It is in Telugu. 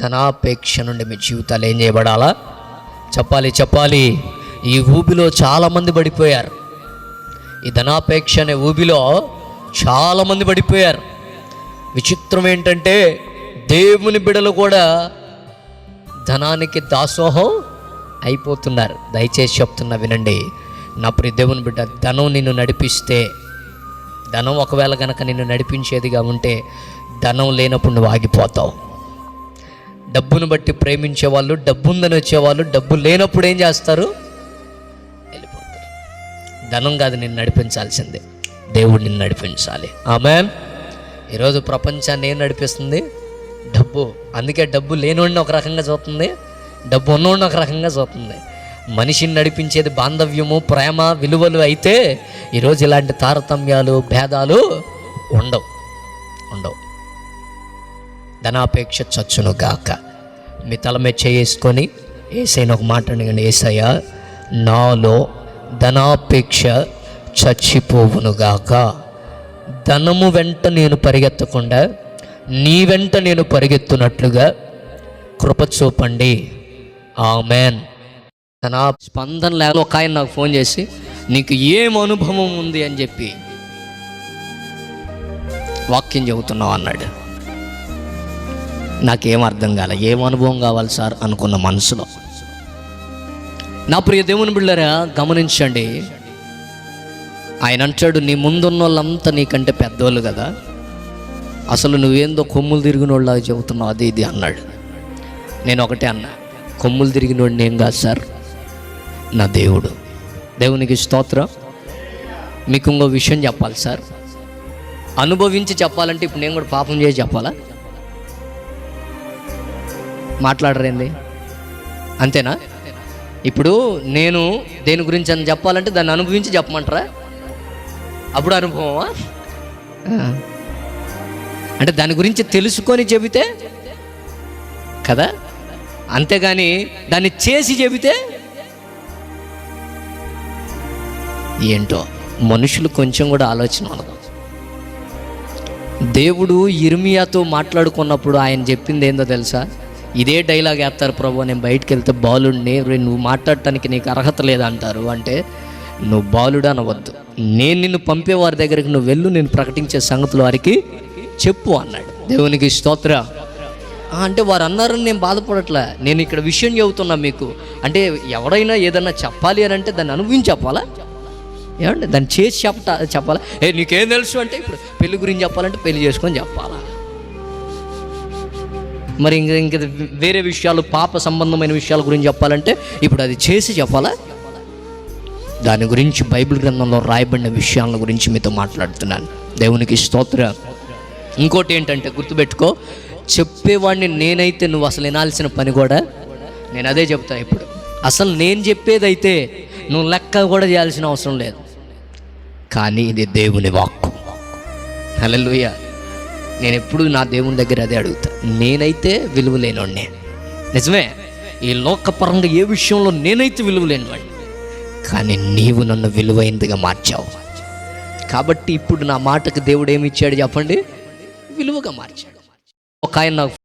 ధనాపేక్ష నుండి మీ జీవితాలు ఏం చేయబడాలా? చెప్పాలి. ఈ ఊబిలో చాలామంది పడిపోయారు. ఈ ధనాపేక్ష అనే ఊబిలో చాలామంది పడిపోయారు. విచిత్రం ఏంటంటే దేవుని బిడ్డలు కూడా ధనానికి దాసోహం అయిపోతున్నారు. దయచేసి చెప్తున్నా వినండి నా ప్రియ దేవుని బిడ్డ, ధనం నిన్ను నడిపిస్తే, ధనం ఒకవేళ కనుక నిన్ను నడిపించేదిగా ఉంటే ధనం లేనప్పుడు నువ్వు ఆగిపోతావు. డబ్బును బట్టి ప్రేమించే వాళ్ళు, డబ్బు ఉందని వచ్చేవాళ్ళు డబ్బు లేనప్పుడు ఏం చేస్తారు? వెళ్ళిపోతారు. ధనం కాదు నిన్ను నడిపించాల్సిందే, దేవుడు నిన్ను నడిపించాలి. ఆమేన్. ఈరోజు ప్రపంచాన్ని ఏం నడిపిస్తుంది? డబ్బు. అందుకే డబ్బు లేనివాడిని ఒక రకంగా చూస్తుంది, డబ్బు ఉన్నవాడిని ఒక రకంగా చూస్తుంది. మనిషిని నడిపించేది బాంధవ్యము, ప్రేమ, విలువలు అయితే ఈరోజు ఇలాంటి తారతమ్యాలు, భేదాలు ఉండవు. ధనాపేక్ష చచ్చును గాక. మీ తల మీద చేసుకొని ఏసైనా ఒక మాట అడగండి, ఏసయ్యా నాలో ధనాపేక్ష చచ్చిపోవును గాక. ధనము వెంట నేను పరిగెత్తకుండా నీ వెంట నేను పరిగెత్తున్నట్లుగా కృప చూపండి. ఆమేన్. నా స్పందన లేక ఒక ఆయన నాకు ఫోన్ చేసి నీకు ఏం అనుభవం ఉంది అని చెప్పి వాక్యం చెబుతున్నావు అన్నాడు. నాకేం అర్థం కాలే. ఏం అనుభవం కావాలి సార్ అనుకున్న మనసులో. నా ప్రియ దేవుని బిడ్డలారా గమనించండి, ఆయన అంటాడు నీ ముందున్న వాళ్ళంతా నీకంటే పెద్దోళ్ళు కదా, అసలు నువ్వేందో కొమ్ములు తిరిగిన వాళ్ళలాగా చెబుతున్నావు అది ఇది అన్నాడు. నేను ఒకటే అన్నా, కొమ్ములు తిరిగినోడు నేను కాదు సార్, నా దేవుడు. దేవునికి స్తోత్రం. మీకు ఇంకో విషయం చెప్పాలి సార్, అనుభవించి చెప్పాలంటే ఇప్పుడు నేను కూడా పాపం చేసి చెప్పాలా? మాట్లాడరేంది? అంతేనా? ఇప్పుడు నేను దేని గురించి అని చెప్పాలంటే దాన్ని అనుభవించి చెప్పమంటారా? అప్పుడు అనుభవమా? అంటే దాని గురించి తెలుసుకొని చెబితే కదా, అంతేగాని దాన్ని చేసి చెబితే ఏంటో. మనుషులు కొంచెం కూడా ఆలోచన ఉండదు. దేవుడు ఇర్మియాతో మాట్లాడుకున్నప్పుడు ఆయన చెప్పింది ఏందో తెలుసా? ఇదే డైలాగ్ వేస్తారు, ప్రభు నేను బయటికి వెళ్తే బాలుడిని, నువ్వు మాట్లాడటానికి నీకు అర్హత లేదంటారు. అంటే నువ్వు బాలుడు అనవద్దు, నేను నిన్ను పంపేవారి దగ్గరికి నువ్వు వెళ్ళు, నేను ప్రకటించే సంగతులు వారికి చెప్పు అన్నాడు. దేవునికి స్తోత్ర. అంటే వారు అన్నారని నేను బాధపడట్లే, నేను ఇక్కడ విషయం చెబుతున్నా మీకు. అంటే ఎవడైనా ఏదన్నా చెప్పాలి అని అంటే దాన్ని అనుభవించి చెప్పాలా? ఏమంటే దాన్ని చేసి చెప్పాలా? నీకేం తెలుసు అంటే ఇప్పుడు పెళ్లి గురించి చెప్పాలంటే పెళ్లి చేసుకొని చెప్పాలా? మరి ఇంక వేరే విషయాలు, పాప సంబంధమైన విషయాల గురించి చెప్పాలంటే ఇప్పుడు అది చేసి చెప్పాలా? దాని గురించి బైబిల్ గ్రంథంలో రాయబడిన విషయాల గురించి మీతో మాట్లాడుతున్నాను. దేవునికి స్తోత్ర. ఇంకోటి ఏంటంటే గుర్తుపెట్టుకో, చెప్పేవాడిని నేనైతే నువ్వు అసలు వినాల్సిన పని కూడా నేను అదే చెప్తాను. ఇప్పుడు అసలు నేను చెప్పేదైతే నువ్వు లెక్క కూడా చేయాల్సిన అవసరం లేదు. కానీ ఇది దేవుని వాక్కు. హల్లెలూయా. నేను ఎప్పుడు నా దేవుని దగ్గర అదే అడుగుతా. నేనైతే విలువ లేనివాడిని, నిజమే. ఈ లోకపరంగా ఏ విషయంలో నేనైతే విలువ లేనివాడిని, కానీ నీవు నన్ను విలువైనదిగా మార్చావు. కాబట్టి ఇప్పుడు నా మాటకు దేవుడు ఏమి ఇచ్చాడు చెప్పండి? విలువగా మార్చాడు. ఒక ఆయన నాకు